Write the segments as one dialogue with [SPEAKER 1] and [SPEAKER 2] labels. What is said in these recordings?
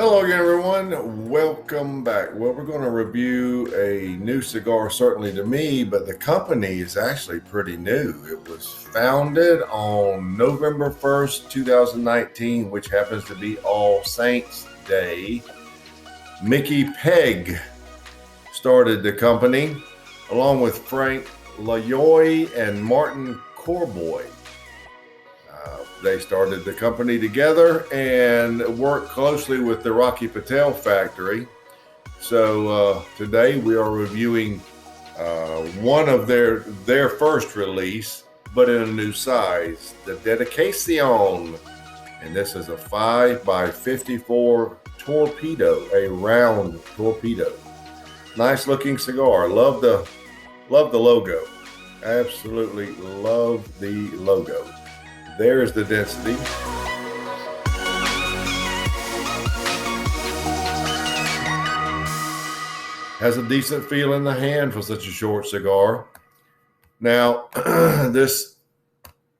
[SPEAKER 1] Hello again, everyone. Welcome back. Well, we're going to review a new cigar, certainly to me, but the company is actually pretty new. It was founded on November 1st, 2019, which happens to be All Saints Day. Micky Pegg started the company along with Layo and Martin Corboy. They started the company together and worked closely with the Rocky Patel factory. So today we are reviewing one of their first release, but in a new size, the Dedicación. And this is a 5x54 Torpedo, a round Torpedo. Nice looking cigar. Love the logo. Absolutely love the logo. There's the density. Has a decent feel in the hand for such a short cigar. Now, this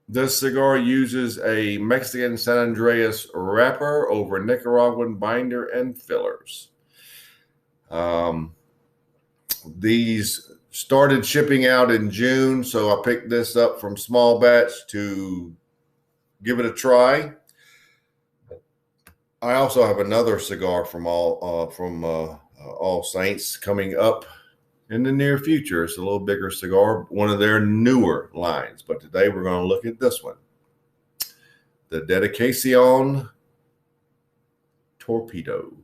[SPEAKER 1] cigar uses a Mexican San Andrés wrapper over Nicaraguan binder and fillers. These started shipping out in June, so I picked this up from small batch to give it a try. I also have another cigar from All Saints coming up in the near future. It's a little bigger cigar, one of their newer lines. But today we're going to look at this one, the Dedicación Torpedo.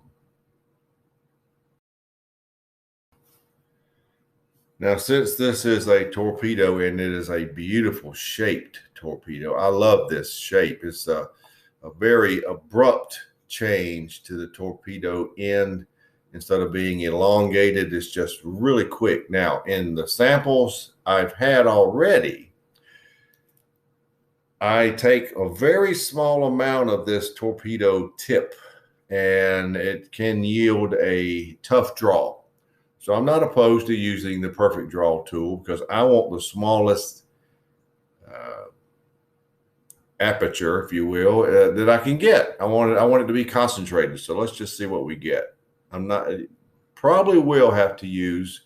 [SPEAKER 1] Now, since this is a torpedo and it is a beautiful shaped torpedo, I love this shape. It's a very abrupt change to the torpedo end. Instead of being elongated, it's just really quick. Now, in the samples I've had already, I take a very small amount of this torpedo tip and it can yield a tough draw. So I'm not opposed to using the perfect draw tool because I want the smallest aperture, if you will, that I can get. I want it to be concentrated. So let's just see what we get. Probably will have to use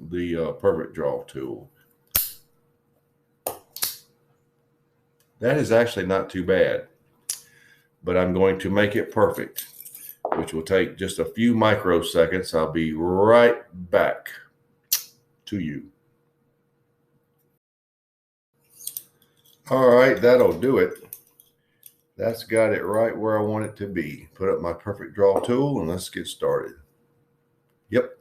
[SPEAKER 1] the perfect draw tool. That is actually not too bad, but I'm going to make it perfect, which will take just a few microseconds. I'll be right back to you. All right, that'll do it. That's got it right where I want it to be. Put up my perfect draw tool and let's get started. Yep.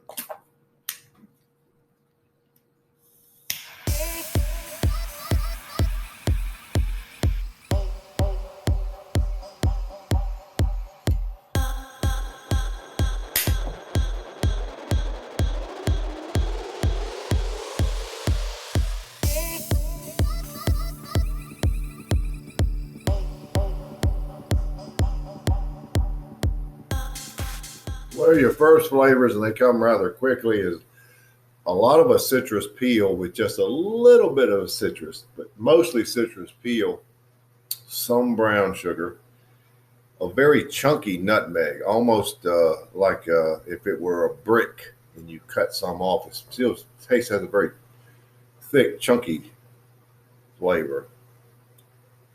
[SPEAKER 1] One of your first flavors, and they come rather quickly, is a lot of a citrus peel with just a little bit of a citrus, but mostly citrus peel, some brown sugar, a very chunky nutmeg, almost like if it were a brick and you cut some off. It still has a very thick, chunky flavor,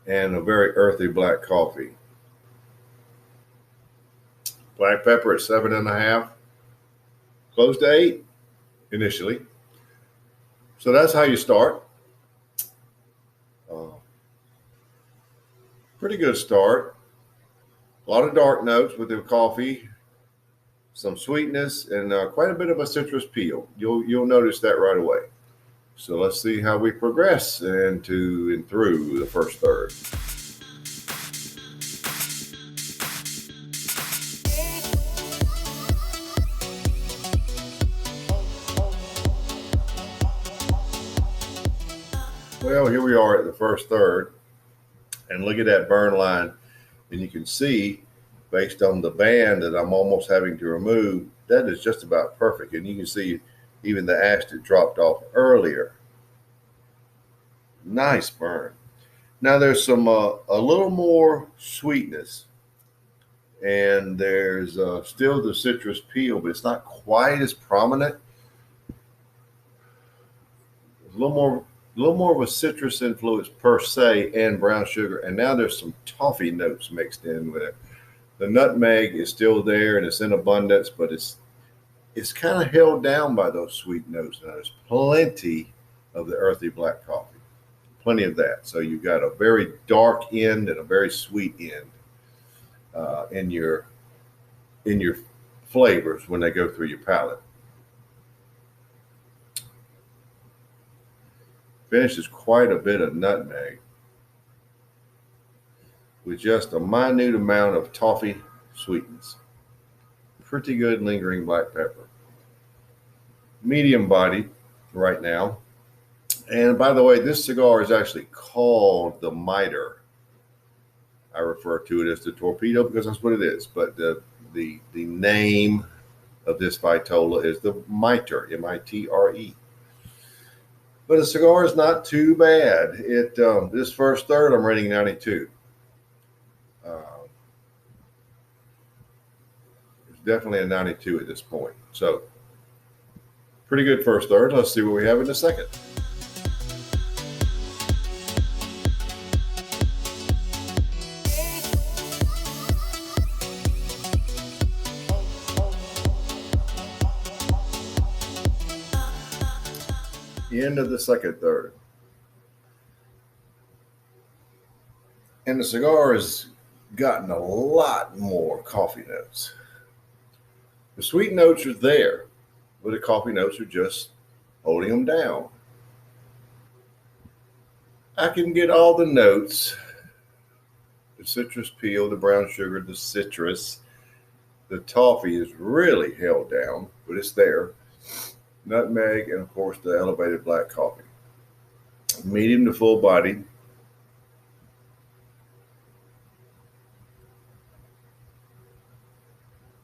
[SPEAKER 1] and a very earthy black coffee. Black pepper at 7.5, close to 8 initially. So that's how you start. Pretty good start. A lot of dark notes with the coffee, some sweetness, and quite a bit of a citrus peel. You'll notice that right away. So let's see how we progress into and through the first third. Well, here we are at the first third, and look at that burn line, and you can see, based on the band that I'm almost having to remove, that is just about perfect, and you can see even the ash that dropped off earlier. Nice burn. Now there's some a little more sweetness and there's still the citrus peel, but it's not quite as prominent. A little more of a citrus influence per se, and brown sugar, and now there's some toffee notes mixed in with it. The nutmeg is still there and it's in abundance, but it's kind of held down by those sweet notes. Now there's plenty of the earthy black coffee, plenty of that. So you've got a very dark end and a very sweet end in your flavors when they go through your palate. Finishes quite a bit of nutmeg with just a minute amount of toffee sweetness. Pretty good lingering black pepper. Medium body right now. And by the way, this cigar is actually called the Mitre. I refer to it as the Torpedo because that's what it is. But the name of this vitola is the Mitre, M-I-T-R-E. But the cigar is not too bad. This first third, I'm rating 92. It's definitely a 92 at this point. So, pretty good first third. Let's see what we have in the second. The end of the second third. And the cigar has gotten a lot more coffee notes. The sweet notes are there, but the coffee notes are just holding them down. I can get all the notes, the citrus peel, the brown sugar, the citrus. The toffee is really held down, but it's there. Nutmeg, and of course the elevated black coffee. Medium to full body.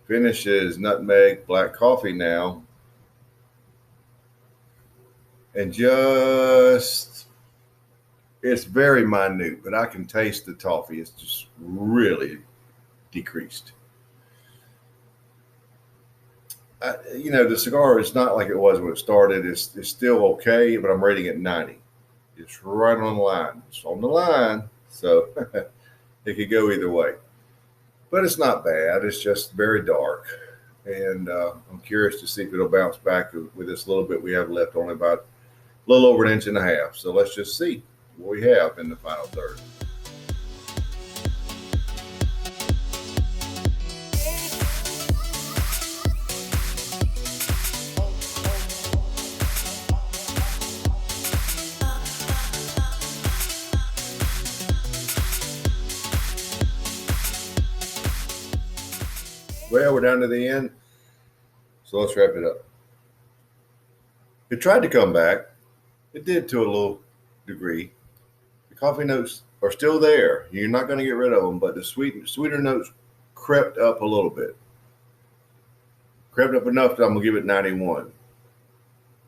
[SPEAKER 1] Finishes nutmeg, black coffee now. And it's very minute, but I can taste the toffee. It's just really decreased. The cigar is not like it was when it started. It's still okay, but I'm rating it 90. It's right on the line. It's on the line, so it could go either way. But it's not bad. It's just very dark, and I'm curious to see if it'll bounce back with this little bit we have left, only about a little over 1.5 inches. So let's just see what we have in the final third. Well, we're down to the end, so let's wrap it up. It tried to come back. It did to a little degree. The coffee notes are still there. You're not going to get rid of them, but the sweeter notes crept up a little bit. Crept up enough that I'm going to give it 91.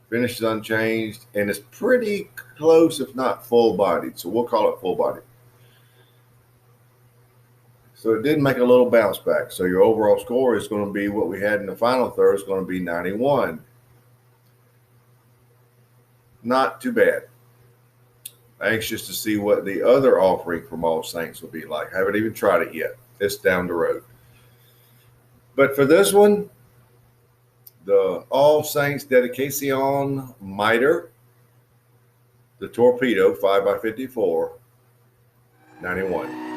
[SPEAKER 1] Finish is unchanged, and it's pretty close, if not full-bodied, so we'll call it full-bodied. So it did make a little bounce back. So your overall score is going to be what we had in the final third. Is going to be 91. Not too bad. Anxious to see what the other offering from All Saints will be like. Haven't even tried it yet. It's down the road. But for this one, the All Saints Dedicación Mitre, the Torpedo 5x54, 91.